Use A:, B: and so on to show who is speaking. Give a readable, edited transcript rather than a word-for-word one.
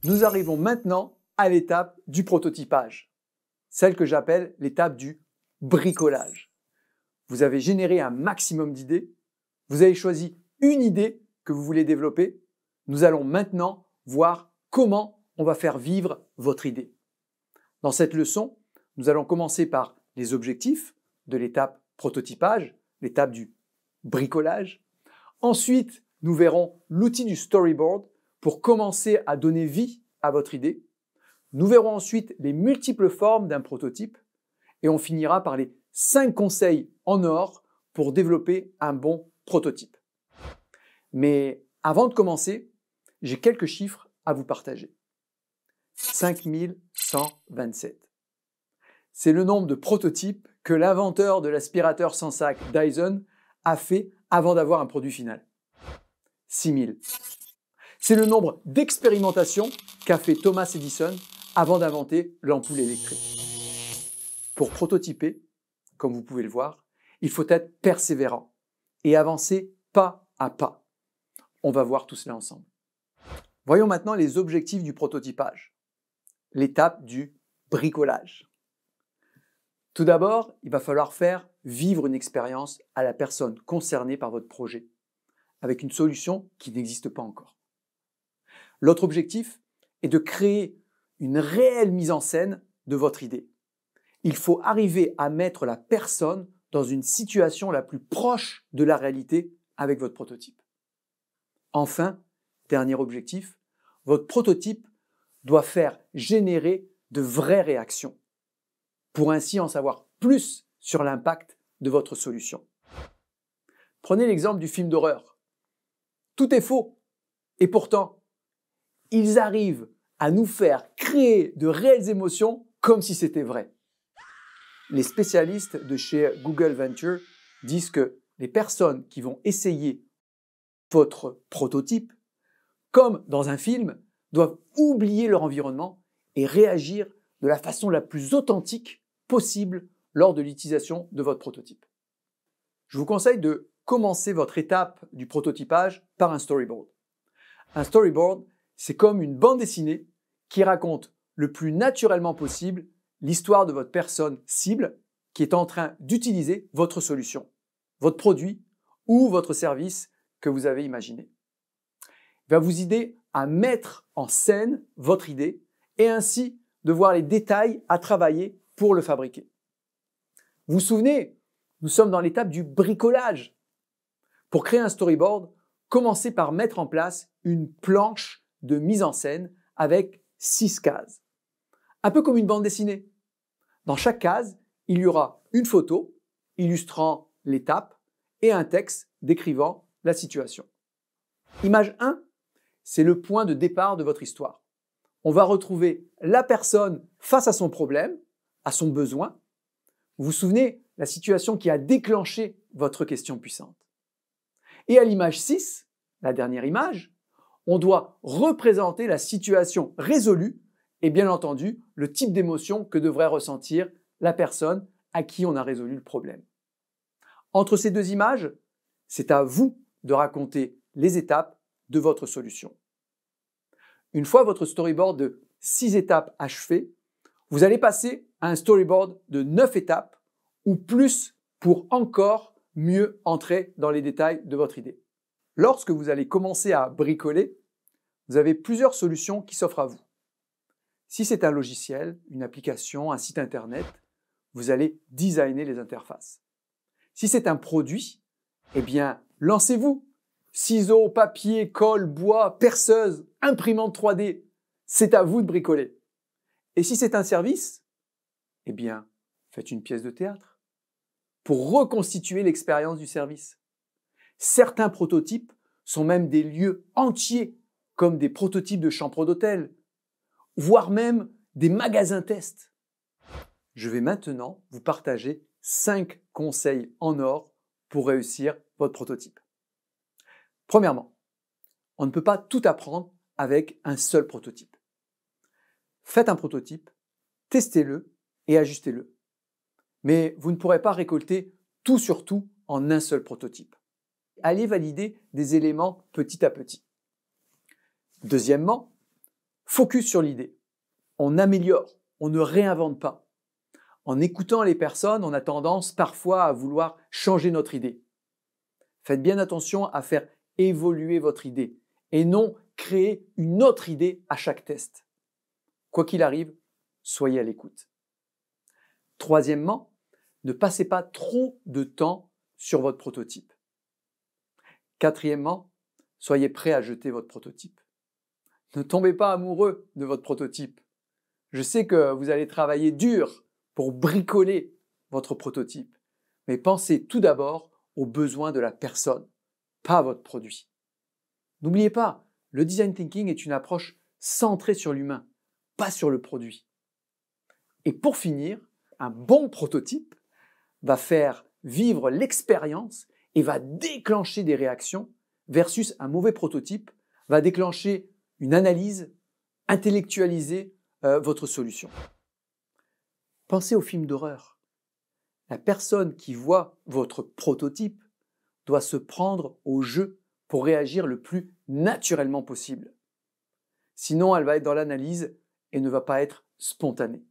A: Nous arrivons maintenant à l'étape du prototypage, celle que j'appelle l'étape du bricolage. Vous avez généré un maximum d'idées, vous avez choisi une idée que vous voulez développer. Nous allons maintenant voir comment on va faire vivre votre idée. Dans cette leçon, nous allons commencer par les objectifs de l'étape prototypage, l'étape du bricolage. Ensuite, nous verrons l'outil du storyboard pour commencer à donner vie à votre idée. Nous verrons ensuite les multiples formes d'un prototype et on finira par les 5 conseils en or pour développer un bon prototype. Mais avant de commencer, j'ai quelques chiffres à vous partager. 5127. C'est le nombre de prototypes que l'inventeur de l'aspirateur sans sac Dyson a fait avant d'avoir un produit final. 6000. C'est le nombre d'expérimentations qu'a fait Thomas Edison avant d'inventer l'ampoule électrique. Pour prototyper, comme vous pouvez le voir, il faut être persévérant et avancer pas à pas. On va voir tout cela ensemble. Voyons maintenant les objectifs du prototypage. L'étape du bricolage. Tout d'abord, il va falloir faire vivre une expérience à la personne concernée par votre projet, avec une solution qui n'existe pas encore. L'autre objectif est de créer une réelle mise en scène de votre idée. Il faut arriver à mettre la personne dans une situation la plus proche de la réalité avec votre prototype. Enfin, dernier objectif, votre prototype doit faire générer de vraies réactions pour ainsi en savoir plus sur l'impact de votre solution. Prenez l'exemple du film d'horreur. Tout est faux et pourtant, ils arrivent à nous faire créer de réelles émotions comme si c'était vrai. Les spécialistes de chez Google Venture disent que les personnes qui vont essayer votre prototype, comme dans un film, doivent oublier leur environnement et réagir de la façon la plus authentique possible lors de l'utilisation de votre prototype. Je vous conseille de commencer votre étape du prototypage par un storyboard. Un storyboard, c'est comme une bande dessinée qui raconte le plus naturellement possible l'histoire de votre personne cible qui est en train d'utiliser votre solution, votre produit ou votre service que vous avez imaginé. Il va vous aider à mettre en scène votre idée et ainsi de voir les détails à travailler pour le fabriquer. Vous vous souvenez, nous sommes dans l'étape du bricolage. Pour créer un storyboard, commencez par mettre en place une planche de mise en scène avec 6 cases. Un peu comme une bande dessinée. Dans chaque case, il y aura une photo illustrant l'étape et un texte décrivant la situation. Image 1, c'est le point de départ de votre histoire. On va retrouver la personne face à son problème, à son besoin. Vous vous souvenez, la situation qui a déclenché votre question puissante. Et à l'image 6, la dernière image, on doit représenter la situation résolue et bien entendu le type d'émotion que devrait ressentir la personne à qui on a résolu le problème. Entre ces deux images, c'est à vous de raconter les étapes de votre solution. Une fois votre storyboard de 6 étapes achevé, vous allez passer à un storyboard de 9 étapes ou plus pour encore mieux entrer dans les détails de votre idée. Lorsque vous allez commencer à bricoler, vous avez plusieurs solutions qui s'offrent à vous. Si c'est un logiciel, une application, un site internet, vous allez designer les interfaces. Si c'est un produit, eh bien, lancez-vous. Ciseaux, papier, colle, bois, perceuse, imprimante 3D, c'est à vous de bricoler. Et si c'est un service, eh bien, faites une pièce de théâtre pour reconstituer l'expérience du service. Certains prototypes sont même des lieux entiers, comme des prototypes de chambres d'hôtel, voire même des magasins tests. Je vais maintenant vous partager 5 conseils en or pour réussir votre prototype. Premièrement, on ne peut pas tout apprendre avec un seul prototype. Faites un prototype, testez-le et ajustez-le. Mais vous ne pourrez pas récolter tout sur tout en un seul prototype. Allez valider des éléments petit à petit. Deuxièmement, Focus sur l'idée. On améliore, on ne réinvente pas. En écoutant les personnes, on a tendance parfois à vouloir changer notre idée. Faites bien attention à faire évoluer votre idée et non créer une autre idée à chaque test. Quoi qu'il arrive, soyez à l'écoute. Troisièmement, ne passez pas trop de temps sur votre prototype. Quatrièmement, soyez prêt à jeter votre prototype. Ne tombez pas amoureux de votre prototype. Je sais que vous allez travailler dur pour bricoler votre prototype, mais pensez tout d'abord aux besoins de la personne, pas à votre produit. N'oubliez pas, le design thinking est une approche centrée sur l'humain, pas sur le produit. Et pour finir, un bon prototype va faire vivre l'expérience et va déclencher des réactions versus un mauvais prototype va déclencher une analyse, intellectualiser votre solution. Pensez aux films d'horreur. La personne qui voit votre prototype doit se prendre au jeu pour réagir le plus naturellement possible. Sinon, elle va être dans l'analyse et ne va pas être spontanée.